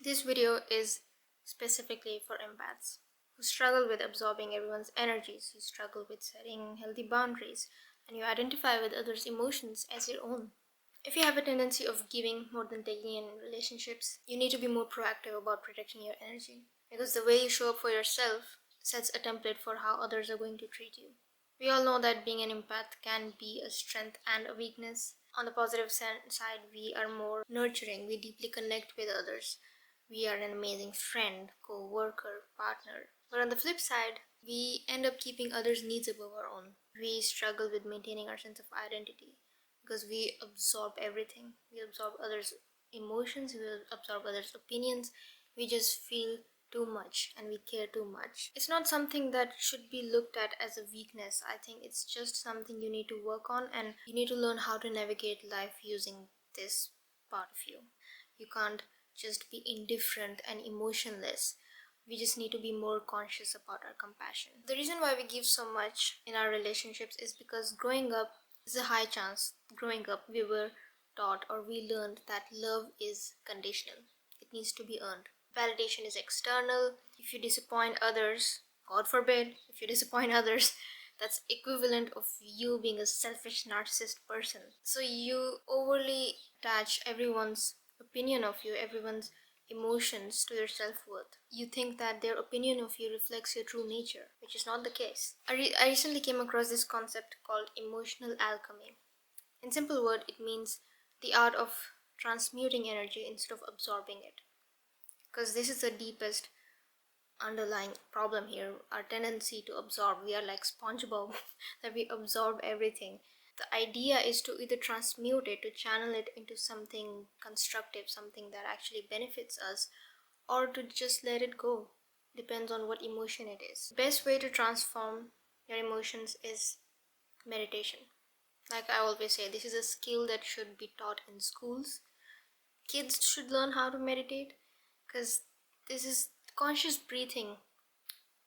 This video is specifically for empaths who struggle with absorbing everyone's energies, who struggle with setting healthy boundaries, and you identify with others' emotions as your own. If you have a tendency of giving more than taking in relationships, you need to be more proactive about protecting your energy, because the way you show up for yourself sets a template for how others are going to treat you. We all know that being an empath can be a strength and a weakness. On the positive side, we are more nurturing, we deeply connect with others. We are an amazing friend, co-worker, partner. But on the flip side, we end up keeping others' needs above our own. We struggle with maintaining our sense of identity because we absorb everything. We absorb others' emotions, we absorb others' opinions. We just feel too much and we care too much. It's not something that should be looked at as a weakness. I think it's just something you need to work on, and you need to learn how to navigate life using this part of you. You can't just be indifferent and emotionless. We just need to be more conscious about our compassion. The reason why we give so much in our relationships is because growing up is a high chance. Growing up, we were taught or we learned that love is conditional. It needs to be earned. Validation is external. If you disappoint others, God forbid, if you disappoint others, that's equivalent of you being a selfish narcissist person. So you overly attach everyone's opinion of you, everyone's emotions to your self-worth. You think that their opinion of you reflects your true nature, which is not the case. I recently came across this concept called emotional alchemy. In simple word, it means the art of transmuting energy instead of absorbing it. Because this is the deepest underlying problem here, our tendency to absorb. We are like SpongeBob that we absorb everything. The idea is to either transmute it, to channel it into something constructive, something that actually benefits us, or to just let it go. Depends on what emotion it is. Best way to transform your emotions is meditation. Like I always say, this is a skill that should be taught in schools. Kids should learn how to meditate, because this is conscious breathing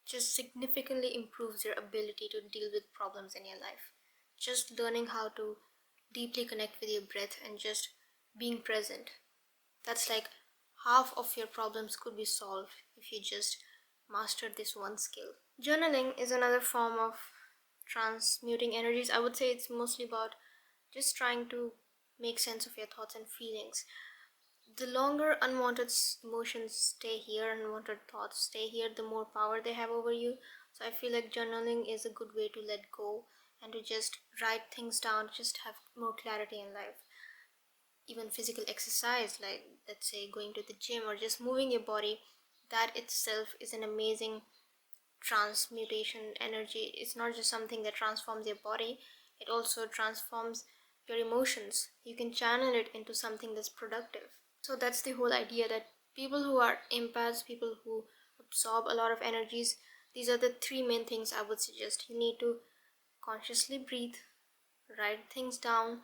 just significantly improves your ability to deal with problems in your life. Just learning how to deeply connect with your breath and just being present. That's like half of your problems could be solved if you just mastered this one skill. Journaling is another form of transmuting energies. I would say it's mostly about just trying to make sense of your thoughts and feelings. The longer unwanted emotions stay here, unwanted thoughts stay here, the more power they have over you. So I feel like journaling is a good way to let go and to just write things down, just have more clarity in life. Even physical exercise, like let's say going to the gym or just moving your body, that itself is an amazing transmutation energy. It's not just something that transforms your body, it also transforms your emotions. You can channel it into something that's productive. So that's the whole idea, that people who are empaths, people who absorb a lot of energies, these are the three main things I would suggest. You need to consciously breathe, write things down,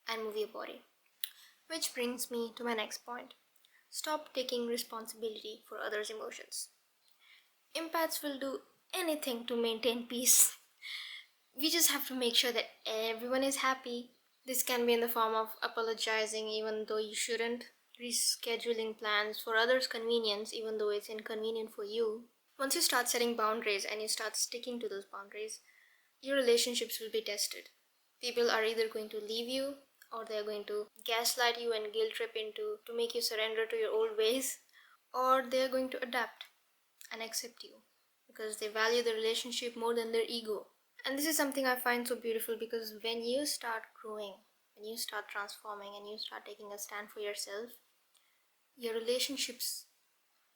and move your body. Which brings me to my next point. Stop taking responsibility for others' emotions. Empaths will do anything to maintain peace. We just have to make sure that everyone is happy. This can be in the form of apologizing even though you shouldn't, rescheduling plans for others' convenience even though it's inconvenient for you. Once you start setting boundaries and you start sticking to those boundaries, your relationships will be tested. People are either going to leave you, or they're going to gaslight you and guilt trip into to make you surrender to your old ways, or they're going to adapt and accept you because they value the relationship more than their ego. And this is something I find so beautiful, because when you start growing, when you start transforming and you start taking a stand for yourself, your relationships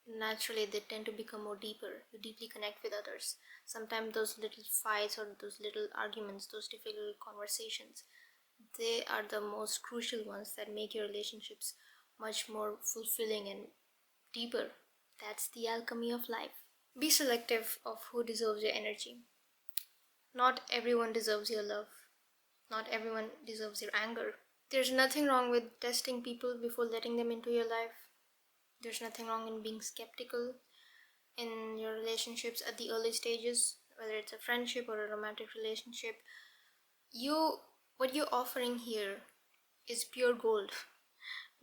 naturally they tend to become more deeper. You deeply connect with others. Sometimes those little fights or those little arguments, those difficult conversations, they are the most crucial ones that make your relationships much more fulfilling and deeper. That's the alchemy of life. Be selective of who deserves your energy. Not everyone deserves your love. Not everyone deserves your anger. There's nothing wrong with testing people before letting them into your life. There's nothing wrong in being skeptical in your relationships at the early stages, whether it's a friendship or a romantic relationship. What you're offering here is pure gold.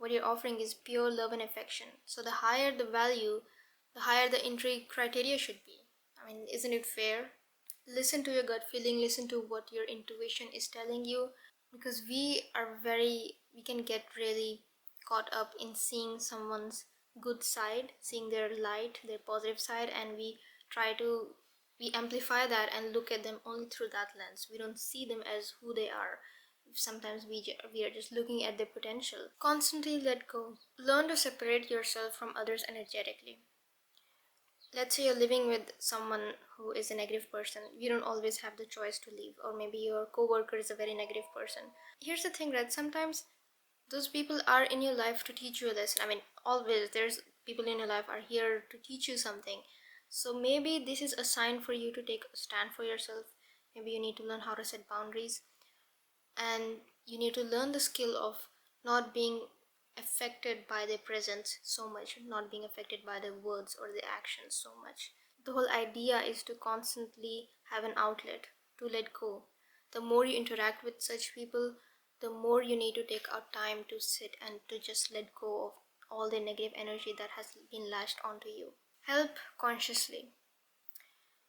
what you're offering is pure love and affection. So the higher the value, the higher the entry criteria should be. I mean, isn't it fair? Listen to your gut feeling, listen to what your intuition is telling you, because we can get really caught up in seeing someone's good side, seeing their light, their positive side, and we amplify that and look at them only through that lens. We don't see them as who they are. Sometimes we are just looking at their potential. Constantly let go. Learn to separate yourself from others energetically. Let's say you're living with someone who is a negative person. You don't always have the choice to leave, or maybe your coworker is a very negative person. Here's the thing, right? Sometimes those people are in your life to teach you a lesson. I mean, always there's people in your life are here to teach you something. So maybe this is a sign for you to take a stand for yourself. Maybe you need to learn how to set boundaries, and you need to learn the skill of not being affected by their presence so much, not being affected by their words or their actions so much. The whole idea is to constantly have an outlet to let go. The more you interact with such people, the more you need to take out time to sit and to just let go of all the negative energy that has been lashed onto you. Help consciously.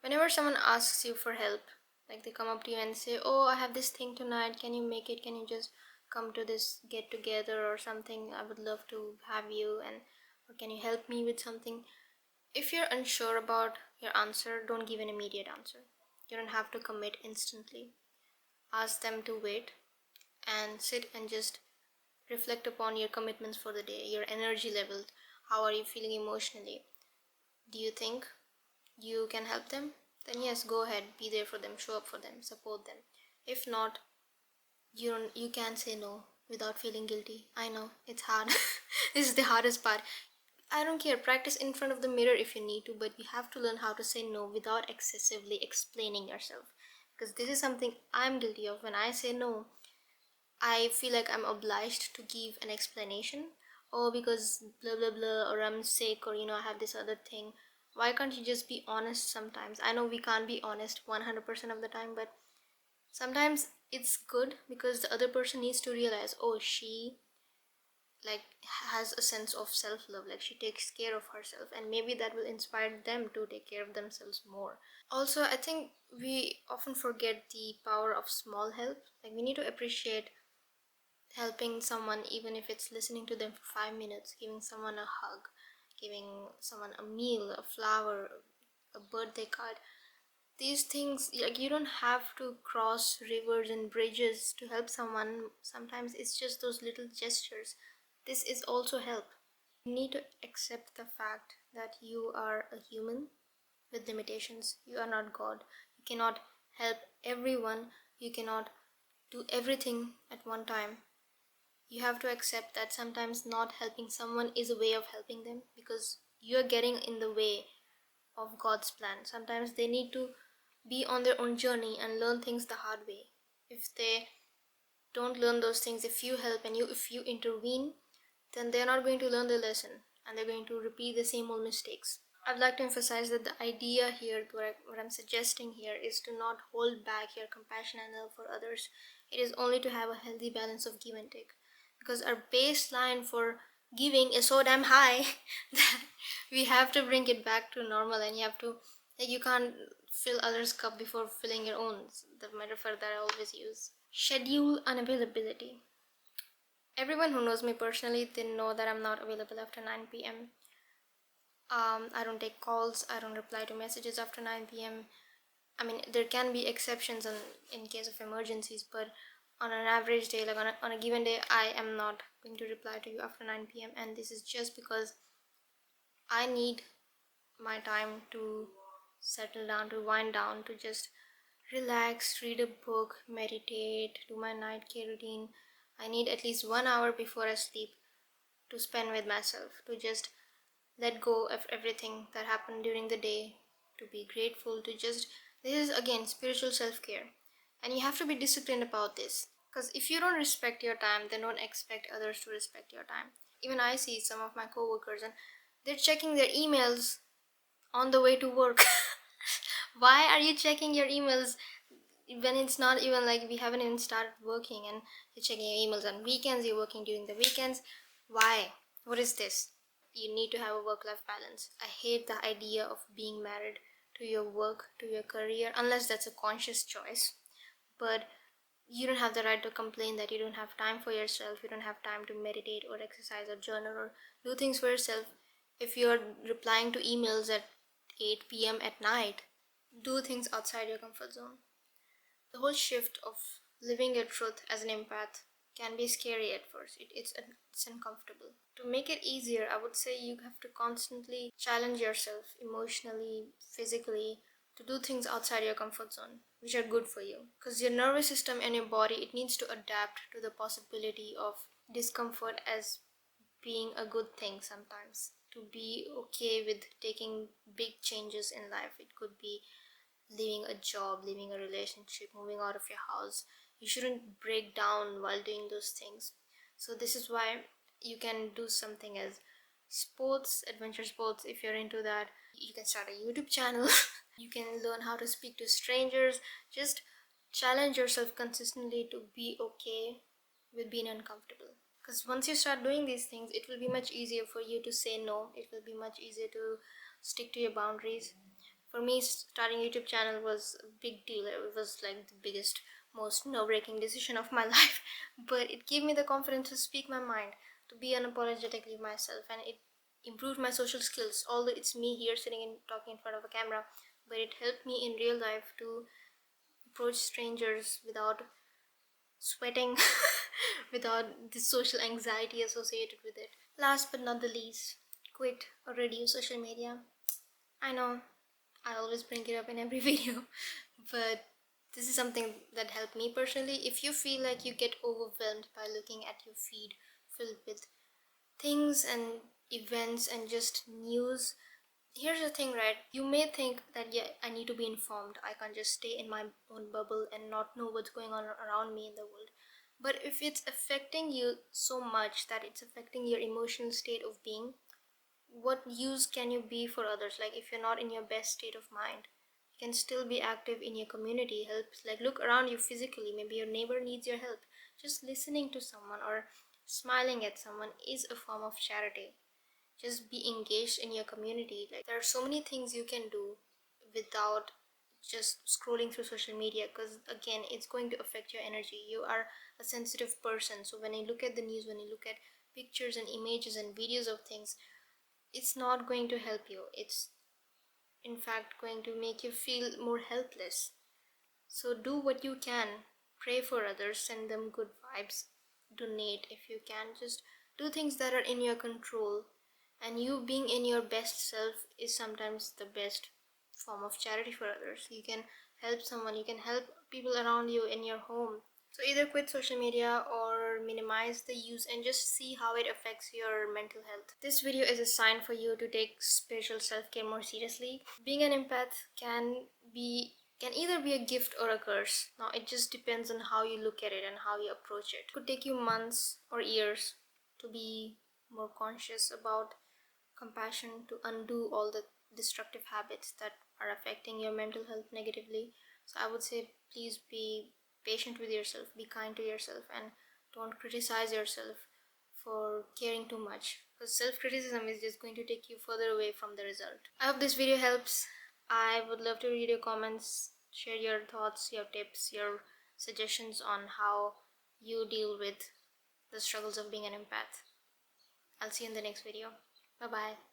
Whenever someone asks you for help, like they come up to you and say, "Oh, I have this thing tonight, can you make it? Can you just come to this get together or something? I would love to have you, and or can you help me with something?" If you're unsure about your answer, don't give an immediate answer. You don't have to commit instantly. Ask them to wait and sit and just reflect upon your commitments for the day, your energy level. How are you feeling emotionally? Do you think you can help them? Then yes, go ahead, be there for them, show up for them, support them. If not, you can say no without feeling guilty. I know it's hard. This is the hardest part. I don't care, practice in front of the mirror if you need to, but you have to learn how to say no without excessively explaining yourself, because this is something I'm guilty of. When I say no, I feel like I'm obliged to give an explanation. Oh, because blah blah blah, or I'm sick, or I have this other thing. Why can't you just be honest sometimes? I know we can't be honest 100% of the time, but sometimes it's good because the other person needs to realize, oh, she like has a sense of self-love, like she takes care of herself, and maybe that will inspire them to take care of themselves more. Also, I think we often forget the power of small help. Like, we need to appreciate helping someone, even if it's listening to them for 5 minutes, giving someone a hug, giving someone a meal, a flower, a birthday card. These things, like, you don't have to cross rivers and bridges to help someone. Sometimes it's just those little gestures. This is also help. You need to accept the fact that you are a human with limitations. You are not God. You cannot help everyone. You cannot do everything at one time. You have to accept that sometimes not helping someone is a way of helping them, because you're getting in the way of God's plan. Sometimes they need to be on their own journey and learn things the hard way. If they don't learn those things, if you help and if you intervene, then they're not going to learn the lesson, and they're going to repeat the same old mistakes. I'd like to emphasize that the idea here, what I'm suggesting here, is to not hold back your compassion and love for others. It is only to have a healthy balance of give and take. Because our baseline for giving is so damn high that we have to bring it back to normal, and you can't fill others' cup before filling your own. It's the metaphor that I always use. Schedule unavailability. Everyone who knows me personally, they know that I'm not available after 9 p.m. I don't take calls, I don't reply to messages after 9 p.m. I mean, there can be exceptions in case of emergencies, but on an average day, like on a given day, I am not going to reply to you after 9 p.m. And this is just because I need my time to settle down, to wind down, to just relax, read a book, meditate, do my night care routine. I need at least 1 hour before I sleep to spend with myself, to just let go of everything that happened during the day, to be grateful, to just, this is again spiritual self-care. And you have to be disciplined about this, because if you don't respect your time, then don't expect others to respect your time. Even I see some of my coworkers, and they're checking their emails on the way to work. Why are you checking your emails when it's not even like we haven't even started working, and you're checking your emails on weekends, you're working during the weekends? Why? What is this? You need to have a work-life balance. I hate the idea of being married to your work, to your career, unless that's a conscious choice. But you don't have the right to complain that you don't have time for yourself, you don't have time to meditate or exercise or journal or do things for yourself. If you're replying to emails at 8 p.m. at night, do things outside your comfort zone. The whole shift of living your truth as an empath can be scary at first. It's uncomfortable. To make it easier, I would say you have to constantly challenge yourself emotionally, physically, to do things outside your comfort zone, which are good for you. Because your nervous system and your body, it needs to adapt to the possibility of discomfort as being a good thing sometimes. To be okay with taking big changes in life. It could be leaving a job, leaving a relationship, moving out of your house. You shouldn't break down while doing those things. So this is why you can do something as sports, adventure sports. If you're into that, you can start a YouTube channel. You can learn how to speak to strangers. Just challenge yourself consistently to be okay with being uncomfortable. Because once you start doing these things, it will be much easier for you to say no. It will be much easier to stick to your boundaries. For me, starting YouTube channel was a big deal. It was like the biggest, most nerve-wracking decision of my life. But it gave me the confidence to speak my mind, to be unapologetically myself, and it improved my social skills. Although it's me here sitting and talking in front of a camera, but it helped me in real life to approach strangers without sweating, without the social anxiety associated with it. Last but not the least, quit or reduce social media. I know I always bring it up in every video, but this is something that helped me personally. If you feel like you get overwhelmed by looking at your feed filled with things and events and just news, here's the thing, right? You may think that, yeah, I need to be informed. I can't just stay in my own bubble and not know what's going on around me in the world. But if it's affecting you so much that it's affecting your emotional state of being, what use can you be for others? Like, if you're not in your best state of mind, you can still be active in your community. Help, like, look around you physically. Maybe your neighbor needs your help. Just listening to someone or smiling at someone is a form of charity. Just be engaged in your community. Like, there are so many things you can do without just scrolling through social media, because again, it's going to affect your energy. You are a sensitive person, so when you look at the news, when you look at pictures and images and videos of things, it's not going to help you. It's in fact going to make you feel more helpless. So do what you can. Pray for others, send them good vibes, donate if you can. Just do things that are in your control. And you being in your best self is sometimes the best form of charity for others. You can help someone, you can help people around you in your home. So either quit social media or minimize the use and just see how it affects your mental health. This video is a sign for you to take spiritual self-care more seriously. Being an empath can either be a gift or a curse. Now it just depends on how you look at it and how you approach it. It could take you months or years to be more conscious about compassion, to undo all the destructive habits that are affecting your mental health negatively. So I would say, please be patient with yourself, be kind to yourself, and don't criticize yourself for caring too much, because self-criticism is just going to take you further away from the result. I hope this video helps. I would love to read your comments, share your thoughts, your tips, your suggestions on how you deal with the struggles of being an empath. I'll see you in the next video. Bye bye.